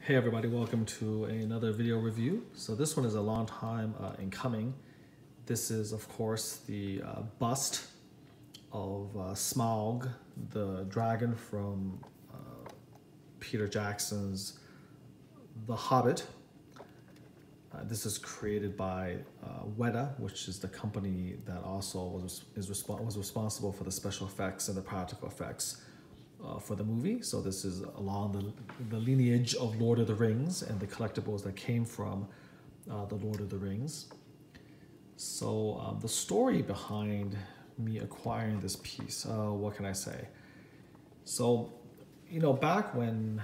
Hey everybody, welcome to another video review. So this one is a long time in coming. This is of course the bust of Smaug, the dragon from Peter Jackson's The Hobbit. This is created by Weta, which is the company that also was responsible for the special effects and the practical effects for the movie. So this is along the lineage of Lord of the Rings and the collectibles that came from the Lord of the Rings. So the story behind me acquiring this piece, what can I say? So, you know, back when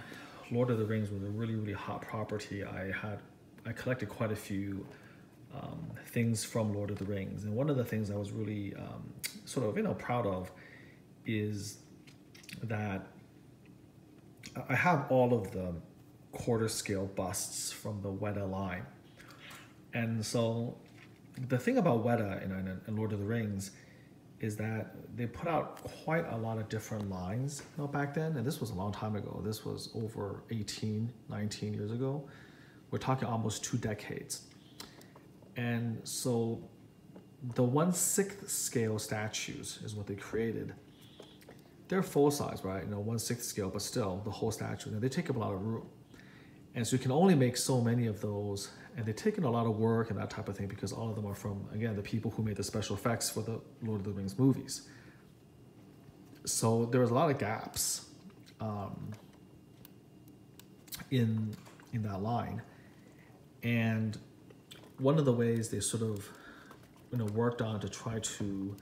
Lord of the Rings was a really hot property, I collected quite a few things from Lord of the Rings. And one of the things I was really proud of is that I have all of the quarter scale busts from the Weta line. And so the thing about Weta in Lord of the Rings is that they put out quite a lot of different lines, you know, back then. And this was a long time ago. This was over 18, 19 years ago. We're talking almost 2 decades. And so the 1/6 scale statues is what they created. They're full size, right? You know, 1/6 scale, but still the whole statue. And they take up a lot of room. And so you can only make so many of those. And they take in a lot of work and that type of thing because all of them are from, again, the people who made the special effects for the Lord of the Rings movies. So there was a lot of gaps in that line. And one of the ways they sort of, you know, worked on to try to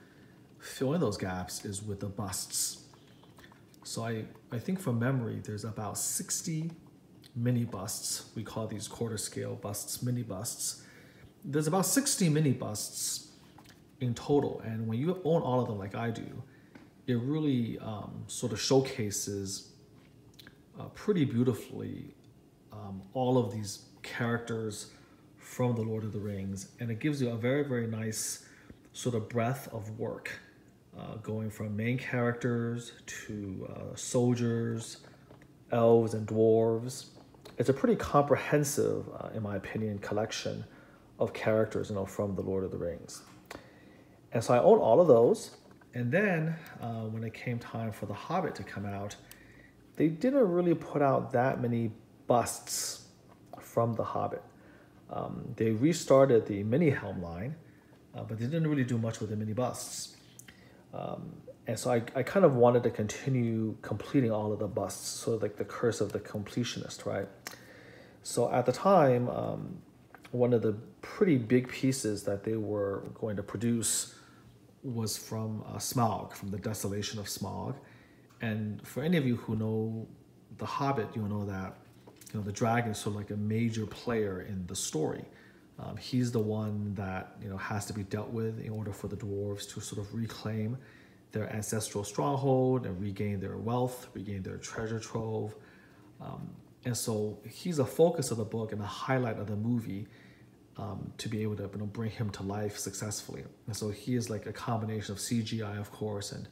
fill in those gaps is with the busts. So I think from memory, there's about 60 mini busts. We call these quarter scale busts, mini busts. There's about 60 mini busts in total. And when you own all of them like I do, it really sort of showcases pretty beautifully all of these characters from the Lord of the Rings. And it gives you a very nice sort of breadth of work. Going from main characters to soldiers, elves, and dwarves. It's a pretty comprehensive, in my opinion, collection of characters, you know, from the Lord of the Rings. And so I own all of those. And then when it came time for The Hobbit to come out, they didn't really put out that many busts from The Hobbit. They restarted the mini helm line, but they didn't really do much with the mini busts. And so I kind of wanted to continue completing all of the busts, sort of like the curse of the completionist, right? So at the time, one of the pretty big pieces that they were going to produce was from Smaug, from the Desolation of Smaug. And for any of you who know The Hobbit, you'll know that, you know, the dragon is sort of like a major player in the story. He's the one that, you know, has to be dealt with in order for the dwarves to sort of reclaim their ancestral stronghold and regain their wealth, regain their treasure trove. And so he's a focus of the book and a highlight of the movie to be able to, you know, bring him to life successfully. And so he is like a combination of CGI, of course, and,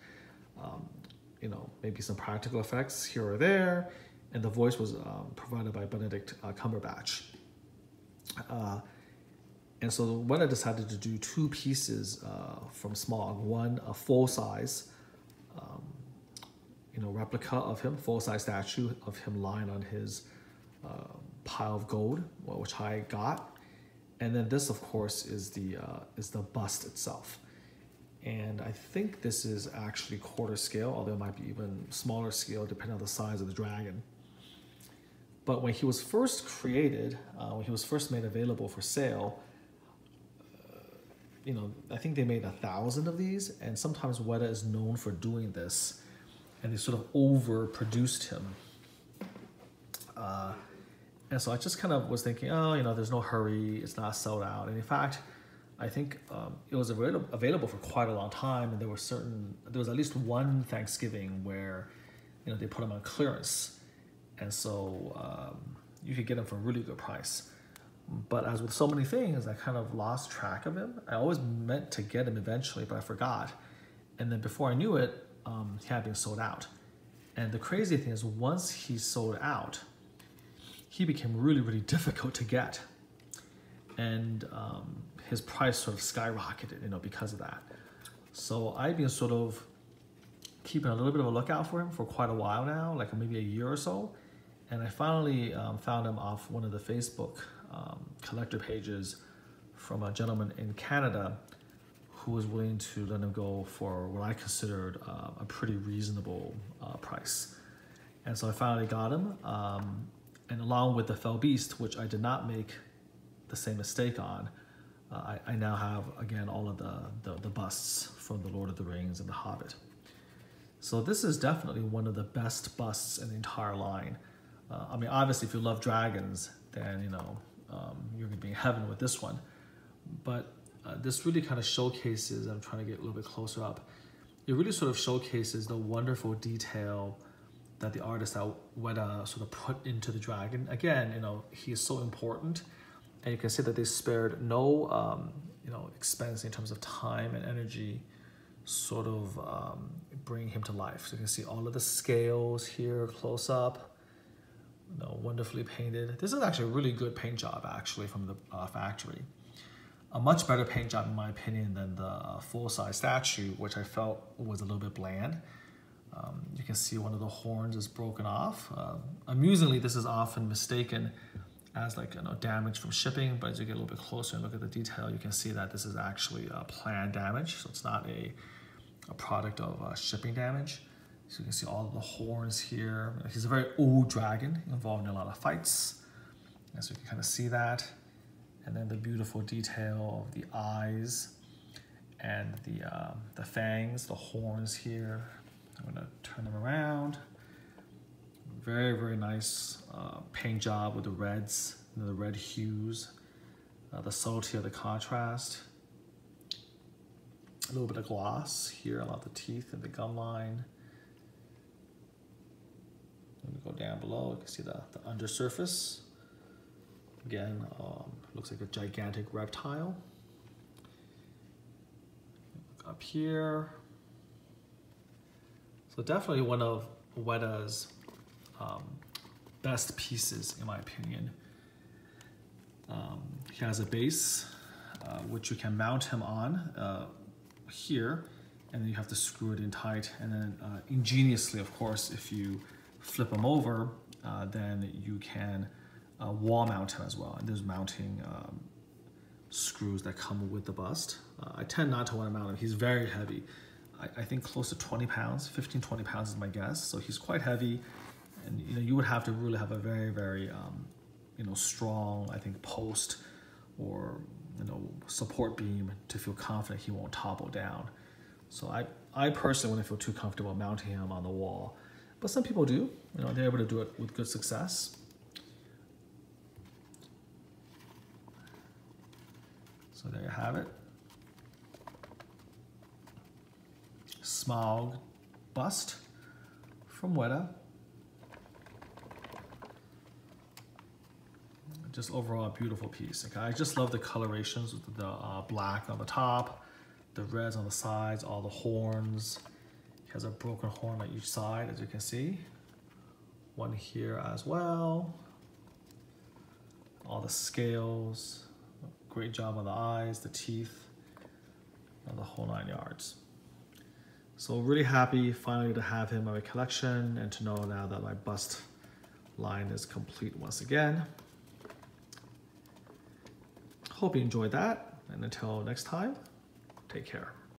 you know, maybe some practical effects here or there. And the voice was provided by Benedict Cumberbatch. And so when I decided to do 2 pieces from Smaug, one a full-size, you know, replica of him, full-size statue of him lying on his pile of gold, which I got, and then this, of course, is the bust itself. And I think this is actually quarter scale, although it might be even smaller scale depending on the size of the dragon. But when he was first created, when he was first made available for sale, you know, I think they made 1,000 of these, and sometimes Weta is known for doing this, and they sort of overproduced him. And so I just kind of was thinking, oh, you know, there's no hurry, it's not sold out. And in fact, I think it was available for quite a long time, and there was at least one Thanksgiving where, you know, they put them on clearance, and so you could get them for a really good price. But as with so many things, I kind of lost track of him. I always meant to get him eventually, but I forgot. And then before I knew it, he had been sold out. And the crazy thing is, once he sold out, he became really, really difficult to get. And his price sort of skyrocketed, because of that. So I've been sort of keeping a little bit of a lookout for him for quite a while now, like maybe a year or so. And I finally found him off one of the Facebook collector pages from a gentleman in Canada who was willing to let him go for what I considered a pretty reasonable price. And so I finally got him. And along with the Fell Beast, which I did not make the same mistake on, I now have, again, all of the busts from the Lord of the Rings and the Hobbit. So this is definitely one of the best busts in the entire line. I mean, obviously, if you love dragons, then, you're gonna be in heaven with this one. But this really kind of showcases, I'm trying to get a little bit closer up, it really sort of showcases the wonderful detail that the artist at Weta sort of put into the dragon. Again, he is so important, and you can see that they spared no, expense in terms of time and energy, sort of bring him to life. So you can see all of the scales here close up, wonderfully painted. This is actually a really good paint job, actually, from the factory. A much better paint job, in my opinion, than the full-size statue, which I felt was a little bit bland. You can see one of the horns is broken off. Amusingly, this is often mistaken as damage from shipping, but as you get a little bit closer and look at the detail, you can see that this is actually planned damage, so it's not a product of shipping damage. So you can see all of the horns here. He's a very old dragon involved in a lot of fights, and so you can kind of see that. And then the beautiful detail of the eyes and the fangs, the horns here. I'm gonna turn them around. Very, very nice paint job with the reds, the red hues, the subtlety of the contrast. A little bit of gloss here along the teeth and the gum line. Let me go down below, you can see the undersurface. Again, looks like a gigantic reptile. Up here. So definitely one of Weta's best pieces, in my opinion. He has a base, which you can mount him on here, and then you have to screw it in tight. And then ingeniously, of course, if you flip him over, then you can wall mount him as well. And there's mounting screws that come with the bust. I tend not to want to mount him. He's very heavy. I think close to 20 pounds, 15, 20 pounds is my guess. So he's quite heavy, and you would have to really have a very, very strong, I think, post or support beam to feel confident he won't topple down. So I personally wouldn't feel too comfortable mounting him on the wall, but some people do. They're able to do it with good success. So there you have it. Smaug bust from Weta. Just overall a beautiful piece. Okay, I just love the colorations with the black on the top, the reds on the sides, all the horns. He has a broken horn on each side, as you can see. One here as well. All the scales. Great job on the eyes, the teeth, and the whole 9 yards. So really happy finally to have him in my collection and to know now that my bust line is complete once again. Hope you enjoyed that, and until next time, take care.